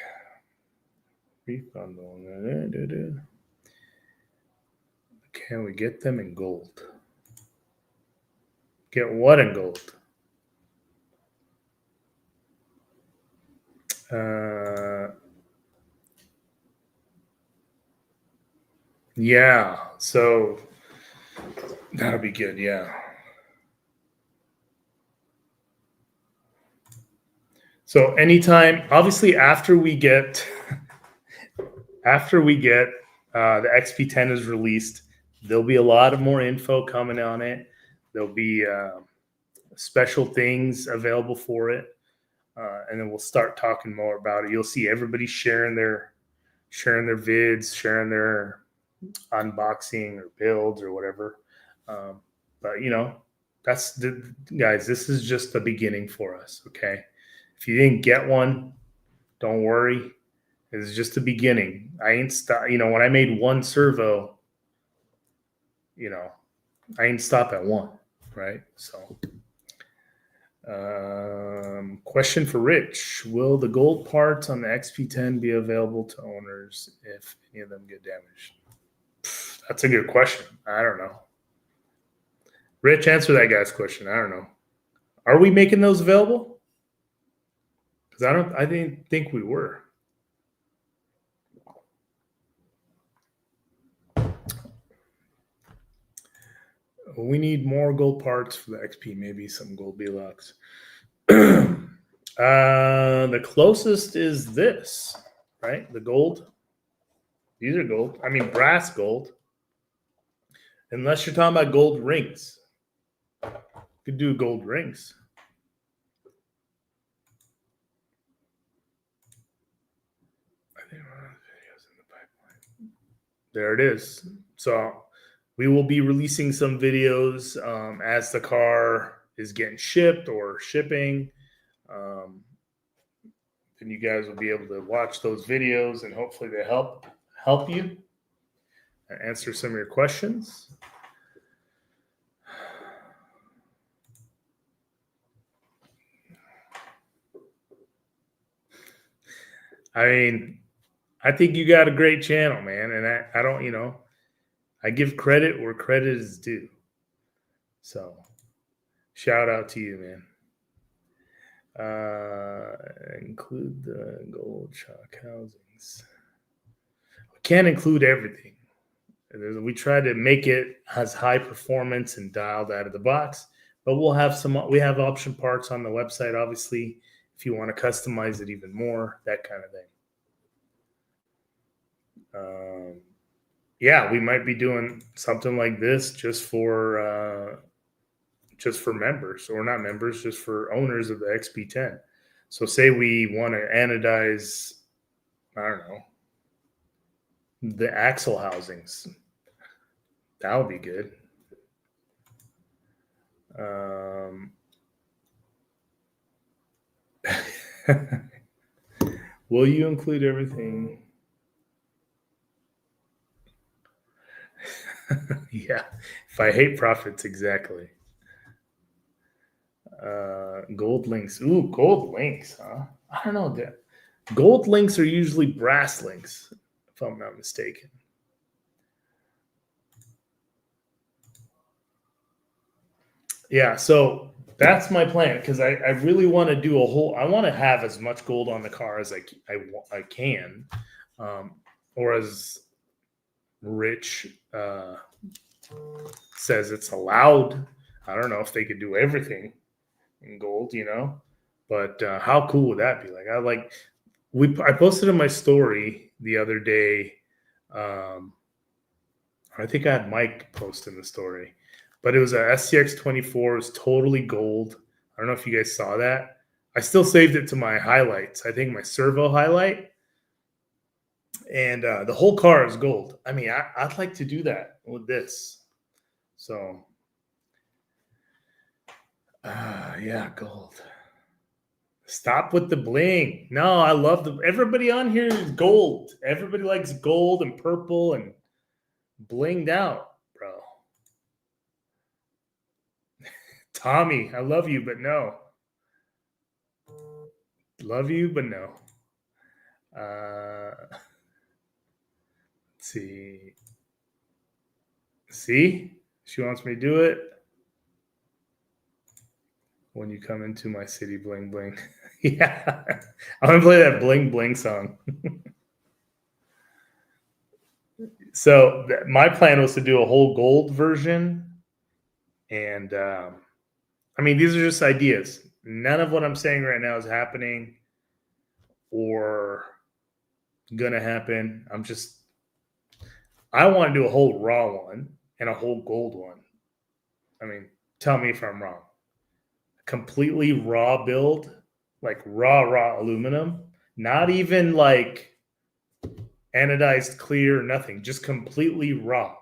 Can we get them in gold? Get what in gold? Yeah, so that'll be good, yeah. So anytime, obviously after we get the XP10 is released, there'll be a lot of more info coming on it. There'll be special things available for it, and then we'll start talking more about it. You'll see everybody sharing their vids, sharing their unboxing or builds or whatever. But you know, guys, this is just the beginning for us. Okay. If you didn't get one, don't worry. It's just the beginning. I ain't stop. When I made one servo, I ain't stop at one, right? So, question for Rich: will the gold parts on the XP10 be available to owners if any of them get damaged? That's a good question. I don't know. Rich, answer that guy's question. I don't know. Are we making those available? Because I didn't think we were. We need more gold parts for the XP. Maybe some gold B-locks. The closest is this, right? The gold. These are gold. I mean, brass gold. Unless you're talking about gold rings. You could do gold rings. I think videos in the pipeline. There it is. So we will be releasing some videos as the car is getting shipped or shipping. And you guys will be able to watch those videos, and hopefully they help you and answer some of your questions. I mean, I think you got a great channel, man. And I don't, I give credit where credit is due. So shout out to you, man. Include the gold shock housings. We can't include everything. We try to make it as high performance and dialed out of the box, but we have option parts on the website, obviously, if you want to customize it even more, that kind of thing. Yeah, we might be doing something like this just for members, or not members, just for owners of the XP10. So say we want to anodize, I don't know, the axle housings. That would be good. Will you include everything? Yeah, if I hate profits, exactly. Gold links. Ooh, gold links, huh? I don't know. Gold links are usually brass links, if I'm not mistaken. Yeah, so that's my plan, because I really want to do I want to have as much gold on the car as I can, or as Rich says it's allowed. I don't know if they could do everything in gold, but how cool would that be? I posted in my story the other day. I think I had Mike post in the story, but it was a SCX 24. It was totally gold. I don't know if you guys saw that. I still saved it to my highlights. I think my servo highlight, and the whole car is gold. I mean, I'd like to do that with this. So, yeah, gold. Stop with the bling. No, I love everybody on here is gold. Everybody likes gold and purple and blinged out, bro. Tommy, I love you, but no. Love you, but no. Let's see. See? She wants me to do it. When you come into my city, bling bling. Yeah. I'm going to play that bling bling song. So my plan was to do a whole gold version. And I mean, these are just ideas. None of what I'm saying right now is happening or going to happen. I want to do a whole raw one and a whole gold one. I mean, tell me if I'm wrong. Completely raw build, like raw aluminum, not even like anodized clear, nothing, just completely raw.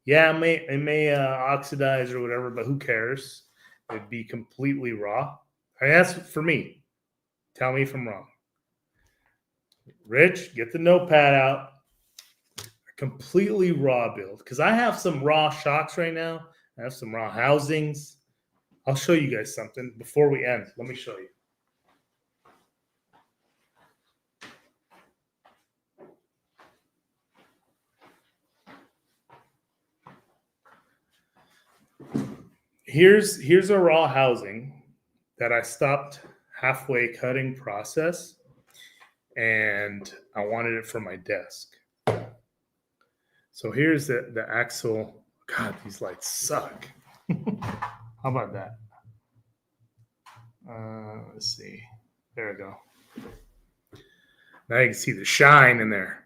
Yeah, it may oxidize or whatever, but who cares? It'd be completely raw. I mean, that's for me. Tell me if I'm wrong. Rich, get the notepad out. Completely raw build, because I have some raw shocks right now. I have some raw housings. I'll show you guys something before we end. Let me show you. Here's a raw housing that I stopped halfway cutting process, and I wanted it for my desk. So here's the axle. God, these lights suck. How about that? Let's see. There we go. Now you can see the shine in there.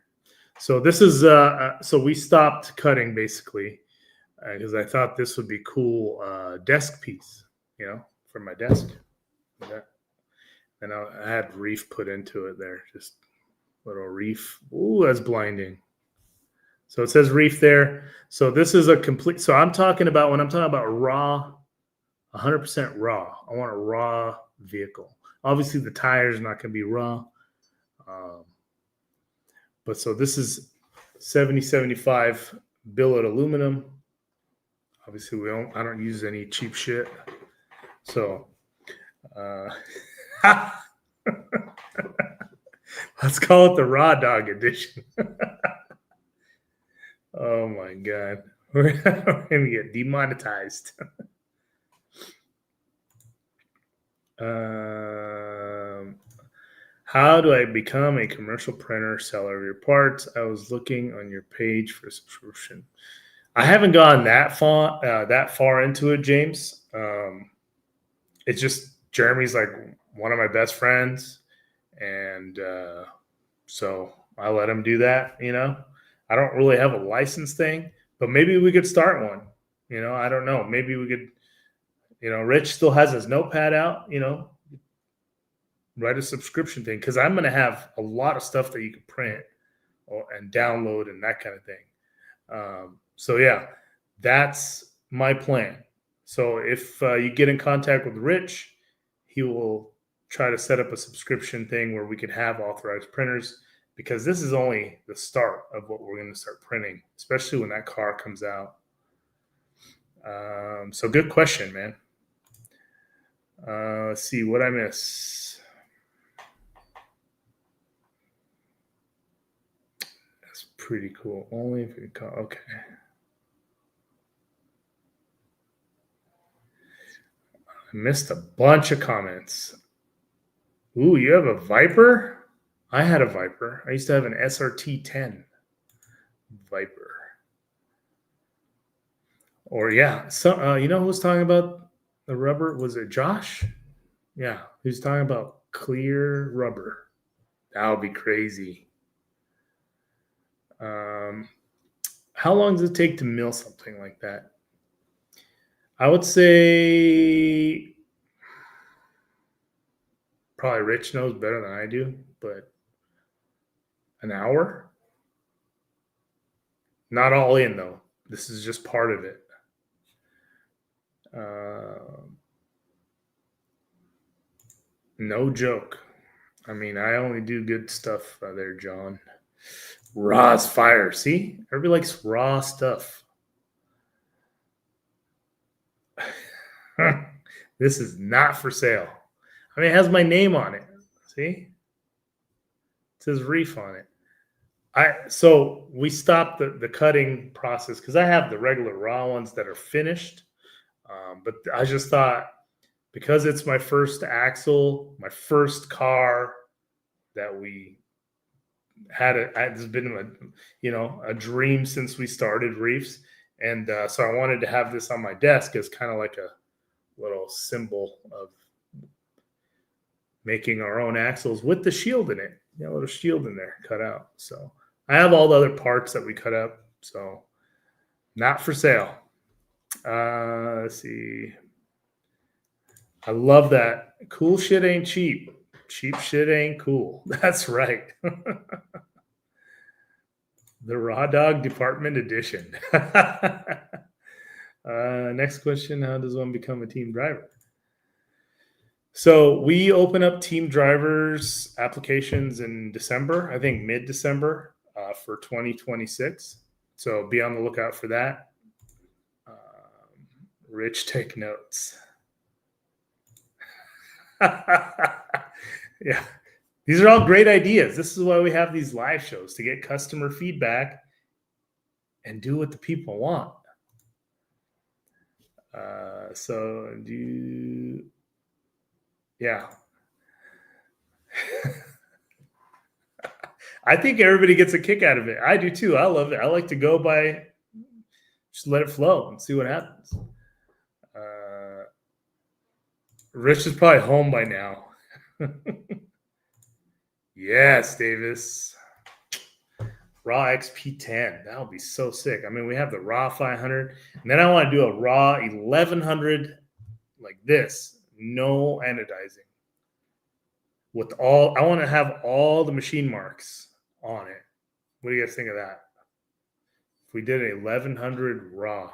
So this is so we stopped cutting basically because I thought this would be cool desk piece, for my desk. And I had reef put into it there, just little reef. Ooh, that's blinding. So it says reef there. So this is a complete. So I'm talking about when I'm talking about raw, 100% raw. I want a raw vehicle. Obviously, the tires are not going to be raw. But so this is 7075 billet aluminum. Obviously, I don't use any cheap shit. So let's call it the raw dog edition. Oh my God. We're going to get demonetized. How do I become a commercial printer, seller of your parts? I was looking on your page for a subscription. I haven't gone that far into it, James. It's just Jeremy's like one of my best friends, and so I let him do that. I don't really have a license thing, but maybe we could start one. I don't know. Maybe we could. Rich still has his notepad out. Write a subscription thing, because I'm going to have a lot of stuff that you can print and download and that kind of thing. So yeah, that's my plan. So if you get in contact with Rich, he will try to set up a subscription thing where we can have authorized printers, because this is only the start of what we're going to start printing, especially when that car comes out. So good question, man. Let's see what I miss. That's pretty cool. Only if you call. Okay. I missed a bunch of comments. Ooh, you have a Viper? I had a Viper. I used to have an SRT 10 Viper. Or yeah, so who was talking about the rubber? Was it Josh? Yeah, he was talking about clear rubber. That would be crazy. How long does it take to mill something like that? I would say probably Rich knows better than I do, but an hour? Not all in, though. This is just part of it. No joke. I mean, I only do good stuff there, John. Raw's fire. See? Everybody likes raw stuff. This is not for sale. I mean, it has my name on it. See? It says Reef on it. So we stopped the cutting process because I have the regular raw ones that are finished. But I just thought, because it's my first axle, my first car that we had, it's been a dream since we started Reefs. And so I wanted to have this on my desk as kind of like a little symbol of making our own axles with the shield in it. A little shield in there cut out. So I have all the other parts that we cut up. So not for sale. Let's see. I love that. Cool shit ain't cheap. Cheap shit ain't cool. That's right. The Raw Dog Department Edition. Next question. How does one become a team driver? So we open up team drivers applications in December, I think mid-December, for 2026. So be on the lookout for that. Rich, take notes. Yeah, these are all great ideas. This is why we have these live shows, to get customer feedback and do what the people want. So do, yeah. I think everybody gets a kick out of it. I do too. I love it. I like to go by, just let it flow and see what happens. Rich is probably home by now. Yes, Davis. Raw XP10. That would be so sick. I mean, we have the Raw 500, and then I want to do a Raw 1100 like this, no anodizing. With all, I want to have all the machine marks on it. What do you guys think of that? If we did an 1100 Raw,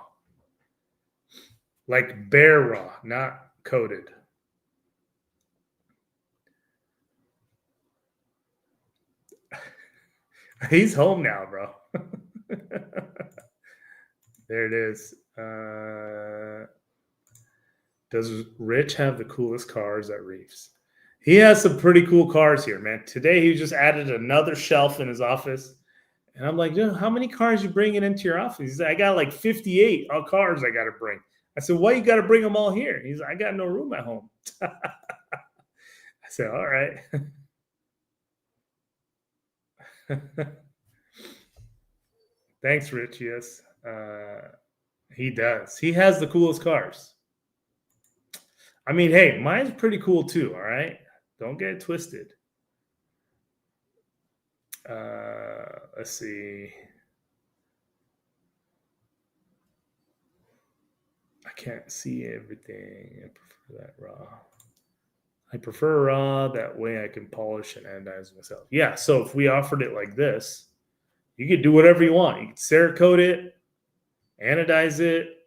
like bare raw, not coated. He's home now, bro. There it is. Does Rich have the coolest cars at Reefs? He has some pretty cool cars here, man. Today he just added another shelf in his office. And I'm like, dude, how many cars you bringing into your office? He's like, I got like 58 cars I got to bring. I said, why you got to bring them all here? He's like, I got no room at home. I said, all right. Thanks, Rich. Yes, he does. He has the coolest cars. I mean, hey, mine's pretty cool too. All right, don't get it twisted. Let's see. I can't see everything. I prefer that raw. I prefer raw. That way I can polish and anodize myself. Yeah. So if we offered it like this, you could do whatever you want. You could Cerakote it, anodize it,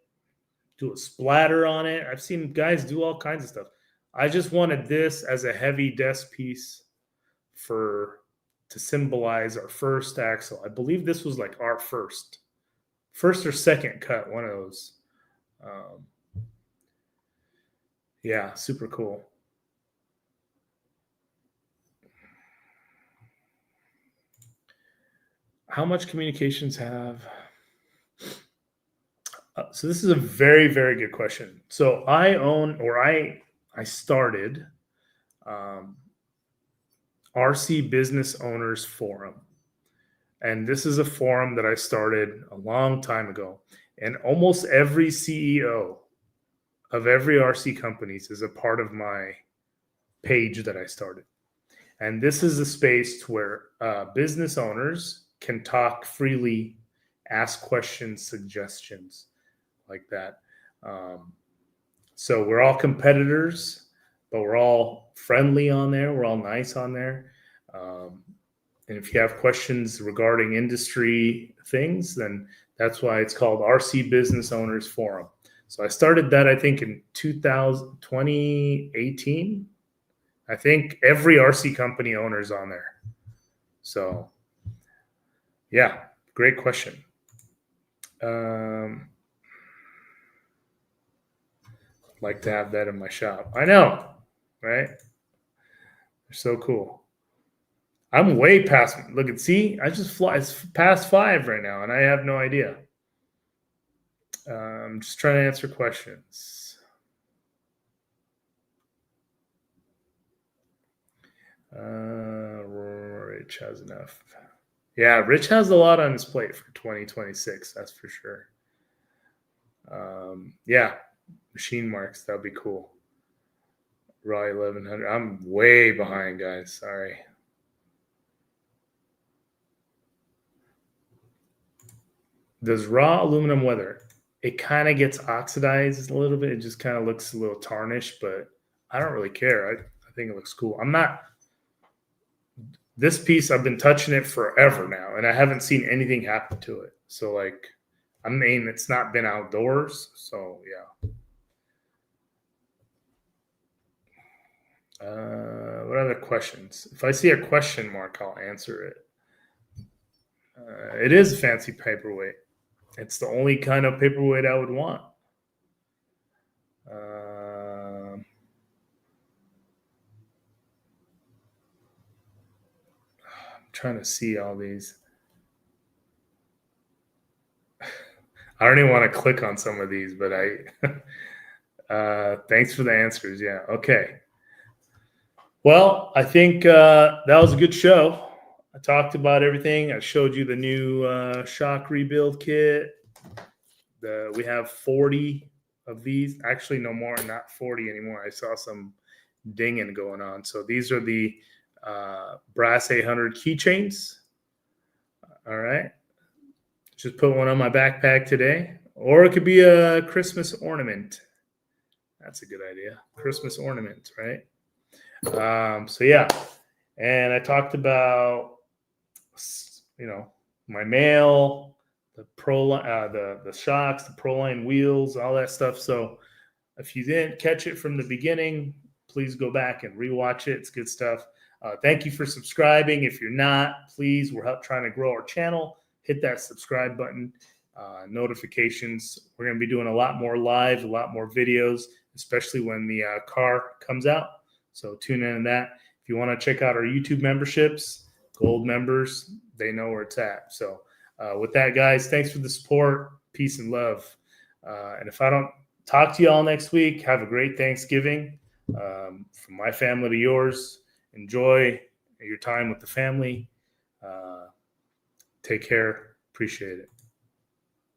do a splatter on it. I've seen guys do all kinds of stuff. I just wanted this as a heavy desk piece to symbolize our first axle. I believe this was like our first or second cut, one of those. Yeah, super cool. How much communications have? So this is a very, very good question. So I started RC Business Owners Forum. And this is a forum that I started a long time ago. And almost every CEO of every RC companies is a part of my page that I started. And this is a space where business owners can talk freely, ask questions, suggestions, like that. So we're all competitors, but we're all friendly on there. We're all nice on there. And if you have questions regarding industry things, then that's why it's called RC Business Owners Forum. So I started that, I think, in 2018. I think every RC company owner is on there. So, yeah, great question. Like to have that in my shop. I know, right? They're so cool. I'm way past. Look at, see, I just fly. It's past 5 right now, and I have no idea. I'm just trying to answer questions. Rich has enough. Yeah, Rich has a lot on his plate for 2026. That's for sure. Yeah, machine marks. That'd be cool. Raw 1100. I'm way behind, guys. Sorry. Does raw aluminum weather? It kind of gets oxidized a little bit. It just kind of looks a little tarnished, but I don't really care. I think it looks cool. I'm not. This piece, I've been touching it forever now, and I haven't seen anything happen to it. So, like, I mean, it's not been outdoors. So, yeah. What other questions? If I see a question mark, I'll answer it. It is a fancy paperweight. It's the only kind of paperweight I would want. I'm trying to see all these. I don't even want to click on some of these, but thanks for the answers. Yeah. Okay. Well, I think that was a good show. I talked about everything. I showed you the new shock rebuild kit. We have 40 of these. Actually, no more, not 40 anymore. I saw some dinging going on. So these are the brass 800 keychains. All right. Just put one on my backpack today. Or it could be a Christmas ornament. That's a good idea. Christmas ornament, right? So yeah. And I talked about, my mail, the the shocks, the Proline wheels, all that stuff. So if you didn't catch it from the beginning, please go back and rewatch it. It's good stuff. Thank you for subscribing. If you're not, please, we're trying to grow our channel. Hit that subscribe button, notifications. We're going to be doing a lot more live, a lot more videos, especially when the car comes out. So tune in to that. If you want to check out our YouTube memberships, gold members, they know where it's at. So with that, guys, thanks for the support. Peace and love. And if I don't talk to you all next week, have a great Thanksgiving. From my family to yours, enjoy your time with the family. Take care. Appreciate it.